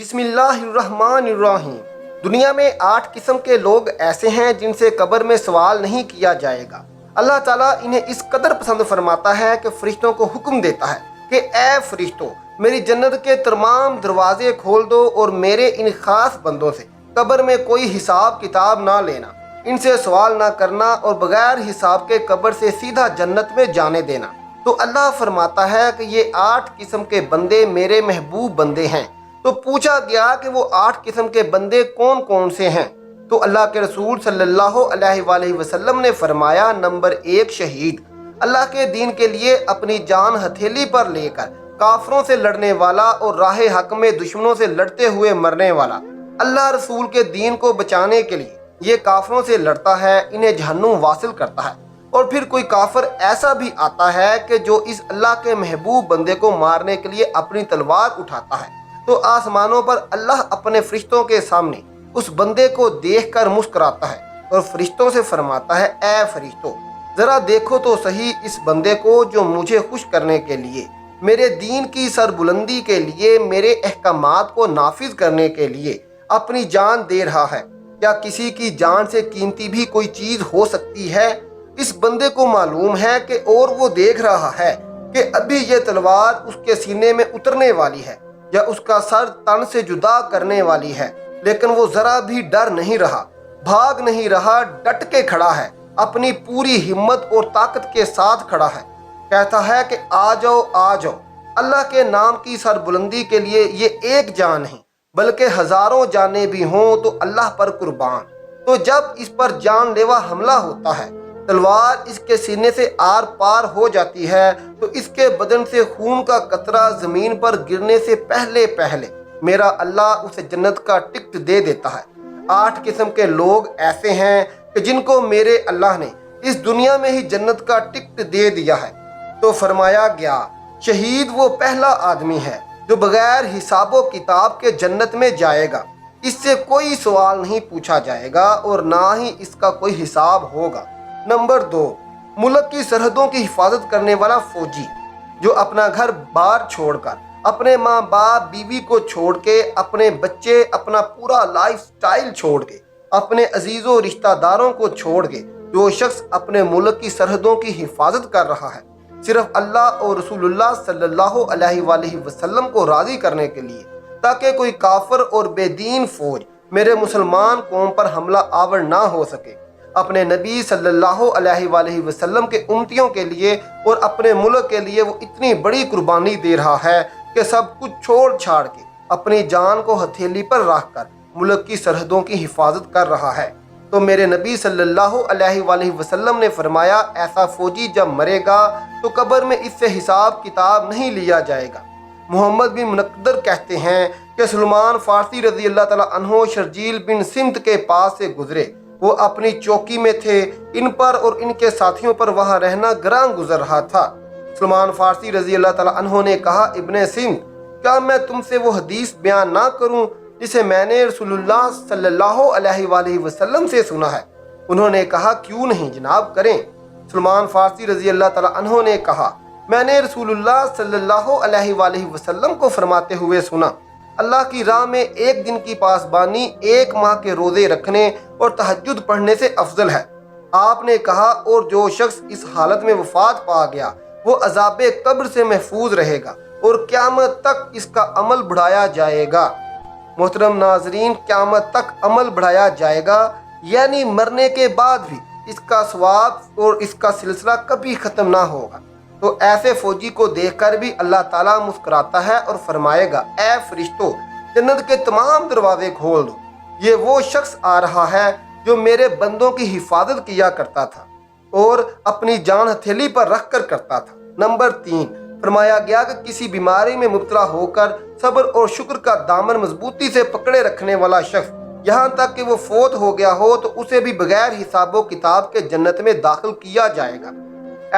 بسم اللہ الرحمن الرحیم۔ دنیا میں 8 قسم کے لوگ ایسے ہیں جن سے قبر میں سوال نہیں کیا جائے گا۔ اللہ تعالیٰ انہیں اس قدر پسند فرماتا ہے کہ فرشتوں کو حکم دیتا ہے کہ اے فرشتوں، میری جنت کے تمام دروازے کھول دو اور میرے ان خاص بندوں سے قبر میں کوئی حساب کتاب نہ لینا، ان سے سوال نہ کرنا اور بغیر حساب کے قبر سے سیدھا جنت میں جانے دینا۔ تو اللہ فرماتا ہے کہ یہ 8 قسم کے بندے میرے محبوب بندے ہیں۔ تو پوچھا گیا کہ وہ 8 قسم کے بندے کون کون سے ہیں؟ تو اللہ کے رسول صلی اللہ علیہ وآلہ وسلم نے فرمایا، نمبر 1 شہید، اللہ کے دین کے لیے اپنی جان ہتھیلی پر لے کر کافروں سے لڑنے والا اور راہ حق میں دشمنوں سے لڑتے ہوئے مرنے والا۔ اللہ رسول کے دین کو بچانے کے لیے یہ کافروں سے لڑتا ہے، انہیں جہنم واصل کرتا ہے۔ اور پھر کوئی کافر ایسا بھی آتا ہے کہ جو اس اللہ کے محبوب بندے کو مارنے کے لیے اپنی تلوار اٹھاتا ہے، تو آسمانوں پر اللہ اپنے فرشتوں کے سامنے اس بندے کو دیکھ کر مسکراتا ہے اور فرشتوں سے فرماتا ہے، اے فرشتوں، ذرا دیکھو تو صحیح اس بندے کو جو مجھے خوش کرنے کے لیے، میرے دین کی سربلندی کے لیے، میرے احکامات کو نافذ کرنے کے لیے اپنی جان دے رہا ہے۔ کیا کسی کی جان سے قیمتی بھی کوئی چیز ہو سکتی ہے؟ اس بندے کو معلوم ہے کہ اور وہ دیکھ رہا ہے کہ ابھی یہ تلوار اس کے سینے میں اترنے والی ہے یا اس کا سر تن سے جدا کرنے والی ہے، لیکن وہ ذرا بھی ڈر نہیں رہا، بھاگ نہیں رہا، ڈٹ کے کھڑا ہے، اپنی پوری ہمت اور طاقت کے ساتھ کھڑا ہے، کہتا ہے کہ آ جاؤ آ جاؤ۔ اللہ کے نام کی سربلندی کے لیے یہ ایک جان نہیں بلکہ ہزاروں جانیں بھی ہوں تو اللہ پر قربان۔ تو جب اس پر جان لیوا حملہ ہوتا ہے، تلوار اس کے سینے سے آر پار ہو جاتی ہے، تو اس کے بدن سے خون کا قطرہ زمین پر گرنے سے پہلے میرا اللہ اسے جنت کا ٹکٹ دے دیتا ہے۔ 8 قسم کے لوگ ایسے ہیں کہ جن کو میرے اللہ نے اس دنیا میں ہی جنت کا ٹکٹ دے دیا ہے۔ تو فرمایا گیا، شہید وہ پہلا آدمی ہے جو بغیر حساب و کتاب کے جنت میں جائے گا، اس سے کوئی سوال نہیں پوچھا جائے گا اور نہ ہی اس کا کوئی حساب ہوگا۔ نمبر 2، ملک کی سرحدوں کی حفاظت کرنے والا فوجی، جو اپنا گھر بار چھوڑ کر، اپنے ماں باپ بیوی کو چھوڑ کے، اپنے بچے، اپنا پورا لائف سٹائل چھوڑ کے، اپنے عزیز و رشتہ داروں کو چھوڑ کے جو شخص اپنے ملک کی سرحدوں کی حفاظت کر رہا ہے، صرف اللہ اور رسول اللہ صلی اللہ علیہ وآلہ وسلم کو راضی کرنے کے لیے، تاکہ کوئی کافر اور بے دین فوج میرے مسلمان قوم پر حملہ آور نہ ہو سکے، اپنے نبی صلی اللہ علیہ وآلہ وسلم کے امتیوں کے لیے اور اپنے ملک کے لیے وہ اتنی بڑی قربانی دے رہا ہے کہ سب کچھ چھوڑ چھاڑ کے اپنی جان کو ہتھیلی پر رکھ کر ملک کی سرحدوں کی حفاظت کر رہا ہے۔ تو میرے نبی صلی اللہ علیہ وآلہ وسلم نے فرمایا، ایسا فوجی جب مرے گا تو قبر میں اس سے حساب کتاب نہیں لیا جائے گا۔ محمد بن منقدر کہتے ہیں کہ سلمان فارسی رضی اللہ تعالیٰ عنہ شرجیل بن سمت کے پاس سے گزرے، وہ اپنی چوکی میں تھے، ان پر اور ان کے ساتھیوں پر وہاں رہنا گراں گزر رہا تھا۔ سلمان فارسی رضی اللہ تعالیٰ عنہ نے کہا، ابن سمت، کیا میں تم سے وہ حدیث بیان نہ کروں جسے میں نے رسول اللہ صلی اللہ علیہ وآلہ وسلم سے سنا ہے؟ انہوں نے کہا، کیوں نہیں جناب، کریں۔ سلمان فارسی رضی اللہ تعالیٰ عنہ نے کہا، میں نے رسول اللہ صلی اللہ علیہ وآلہ وسلم کو فرماتے ہوئے سنا، اللہ کی راہ میں ایک دن کی پاسبانی 1 ماہ کے روزے رکھنے اور تہجد پڑھنے سے افضل ہے۔ آپ نے کہا، اور جو شخص اس حالت میں وفات پا گیا وہ عذاب قبر سے محفوظ رہے گا اور قیامت تک اس کا عمل بڑھایا جائے گا۔ محترم ناظرین، قیامت تک عمل بڑھایا جائے گا یعنی مرنے کے بعد بھی اس کا ثواب اور اس کا سلسلہ کبھی ختم نہ ہوگا۔ تو ایسے فوجی کو دیکھ کر بھی اللہ تعالیٰ مسکراتا ہے اور فرمائے گا، اے فرشتوں، جنت کے تمام دروازے کھول دو، یہ وہ شخص آ رہا ہے جو میرے بندوں کی حفاظت کیا کرتا تھا اور اپنی جان ہتھیلی پر رکھ کر کرتا تھا۔ نمبر 3، فرمایا گیا کہ کسی بیماری میں مبتلا ہو کر صبر اور شکر کا دامن مضبوطی سے پکڑے رکھنے والا شخص، یہاں تک کہ وہ فوت ہو گیا ہو تو اسے بھی بغیر حساب و کتاب کے جنت میں داخل کیا جائے گا۔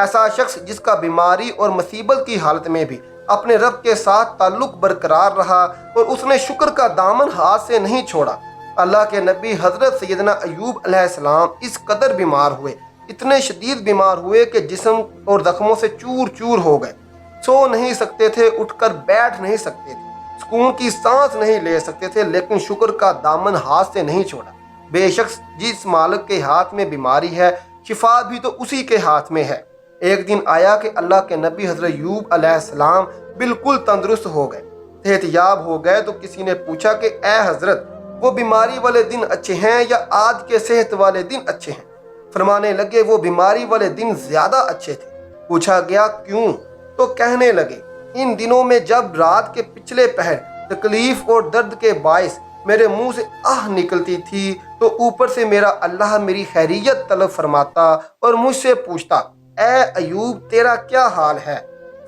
ایسا شخص جس کا بیماری اور مصیبت کی حالت میں بھی اپنے رب کے ساتھ تعلق برقرار رہا اور اس نے شکر کا دامن ہاتھ سے نہیں چھوڑا۔ اللہ کے نبی حضرت سیدنا ایوب علیہ السلام اس قدر بیمار ہوئے، اتنے شدید بیمار ہوئے کہ جسم اور زخموں سے چور چور ہو گئے، سو نہیں سکتے تھے، اٹھ کر بیٹھ نہیں سکتے تھے، سکون کی سانس نہیں لے سکتے تھے، لیکن شکر کا دامن ہاتھ سے نہیں چھوڑا۔ بے شک جس مالک کے ہاتھ میں بیماری ہے، شفا بھی تو اسی کے ہاتھ میں ہے۔ ایک دن آیا کہ اللہ کے نبی حضرت ایوب علیہ السلام بالکل تندرست ہو گئے، صحت یاب ہو گئے، تو کسی نے پوچھا کہ اے حضرت، وہ بیماری والے دن اچھے ہیں یا آج کے صحت والے دن اچھے ہیں؟ فرمانے لگے وہ بیماری والے دن زیادہ اچھے تھے۔ پوچھا گیا کیوں؟ تو کہنے لگے ان دنوں میں جب رات کے پچھلے پہر تکلیف اور درد کے باعث میرے منہ سے آہ نکلتی تھی، تو اوپر سے میرا اللہ میری خیریت طلب فرماتا اور مجھ سے پوچھتا اے ایوب تیرا کیا حال ہے؟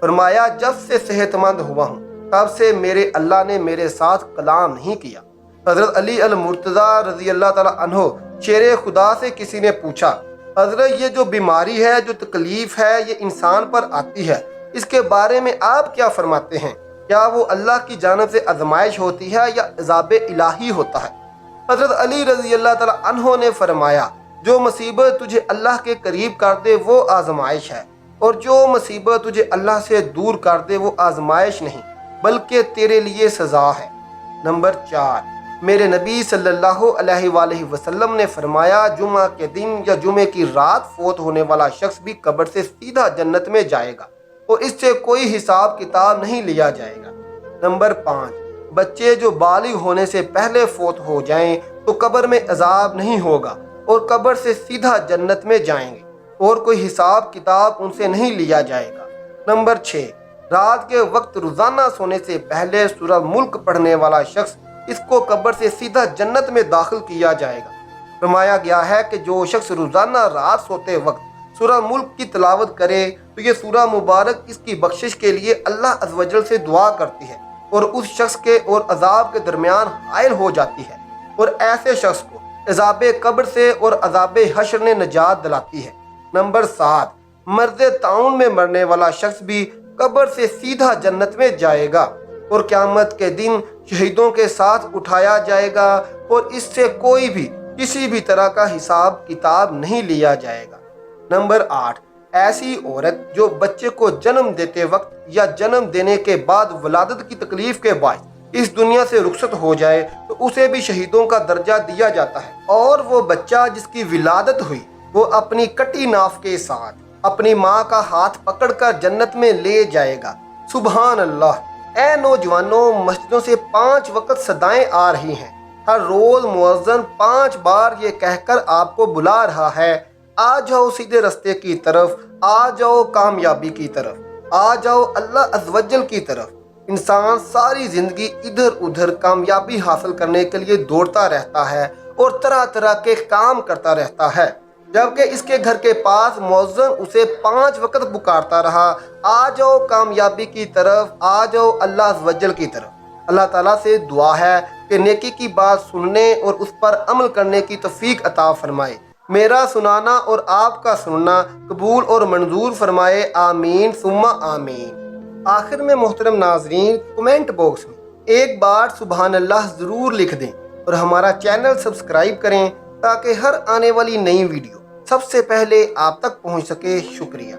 فرمایا جب سے صحت مند ہوا ہوں تب سے میرے اللہ نے میرے ساتھ کلام نہیں کیا۔ حضرت علی المرتضیٰ رضی اللہ تعالیٰ عنہ شیر خدا سے کسی نے پوچھا حضرت یہ جو بیماری ہے، جو تکلیف ہے، یہ انسان پر آتی ہے، اس کے بارے میں آپ کیا فرماتے ہیں؟ کیا وہ اللہ کی جانب سے آزمائش ہوتی ہے یا عذاب الہی ہوتا ہے؟ حضرت علی رضی اللہ تعالیٰ عنہ نے فرمایا جو مصیبت تجھے اللہ کے قریب کر دے وہ آزمائش ہے، اور جو مصیبت تجھے اللہ سے دور کر دے وہ آزمائش نہیں بلکہ تیرے لیے سزا ہے۔ نمبر 4، میرے نبی صلی اللہ علیہ وآلہ وسلم نے فرمایا جمعہ کے دن یا جمعے کی رات فوت ہونے والا شخص بھی قبر سے سیدھا جنت میں جائے گا اور اس سے کوئی حساب کتاب نہیں لیا جائے گا۔ نمبر 5، بچے جو بالغ ہونے سے پہلے فوت ہو جائیں تو قبر میں عذاب نہیں ہوگا اور قبر سے سیدھا جنت میں جائیں گے اور کوئی حساب کتاب ان سے نہیں لیا جائے گا۔ نمبر 6، رات کے وقت روزانہ سونے سے پہلے سورہ ملک پڑھنے والا شخص اس کو قبر سے سیدھا جنت میں داخل کیا جائے گا۔ فرمایا گیا ہے کہ جو شخص روزانہ رات سوتے وقت سورہ ملک کی تلاوت کرے تو یہ سورہ مبارک اس کی بخشش کے لیے اللہ عز و جل سے دعا کرتی ہے اور اس شخص کے اور عذاب کے درمیان حائل ہو جاتی ہے، اور ایسے شخص کو عذاب قبر سے اور عذاب حشر نے نجات دلاتی ہے۔ نمبر 7، مرض طاعون میں مرنے والا شخص بھی قبر سے سیدھا جنت میں جائے گا اور قیامت کے دن شہیدوں کے ساتھ اٹھایا جائے گا اور اس سے کوئی بھی کسی بھی طرح کا حساب کتاب نہیں لیا جائے گا۔ نمبر 8، ایسی عورت جو بچے کو جنم دیتے وقت یا جنم دینے کے بعد ولادت کی تکلیف کے باعث اس دنیا سے رخصت ہو جائے تو اسے بھی شہیدوں کا درجہ دیا جاتا ہے، اور وہ بچہ جس کی ولادت ہوئی وہ اپنی کٹی ناف کے ساتھ اپنی ماں کا ہاتھ پکڑ کر جنت میں لے جائے گا۔ سبحان اللہ۔ اے نوجوانوں، مسجدوں سے 5 وقت صدائیں آ رہی ہیں، ہر روز مؤذن 5 بار یہ کہہ کر آپ کو بلا رہا ہے آ جاؤ سیدھے رستے کی طرف، آ جاؤ کامیابی کی طرف، آ جاؤ اللہ عز و جل کی طرف۔ انسان ساری زندگی ادھر ادھر کامیابی حاصل کرنے کے لیے دوڑتا رہتا ہے اور طرح طرح کے کام کرتا رہتا ہے، جبکہ اس کے گھر کے پاس مؤذن اسے 5 وقت پکارتا رہا آ جاؤ کامیابی کی طرف، آ جاؤ اللہ عز و جل کی طرف۔ اللہ تعالیٰ سے دعا ہے کہ نیکی کی بات سننے اور اس پر عمل کرنے کی توفیق عطا فرمائے۔ میرا سنانا اور آپ کا سننا قبول اور منظور فرمائے، آمین ثم آمین۔ آخر میں محترم ناظرین، کمنٹ باکس میں ایک بار سبحان اللہ ضرور لکھ دیں اور ہمارا چینل سبسکرائب کریں تاکہ ہر آنے والی نئی ویڈیو سب سے پہلے آپ تک پہنچ سکے۔ شکریہ۔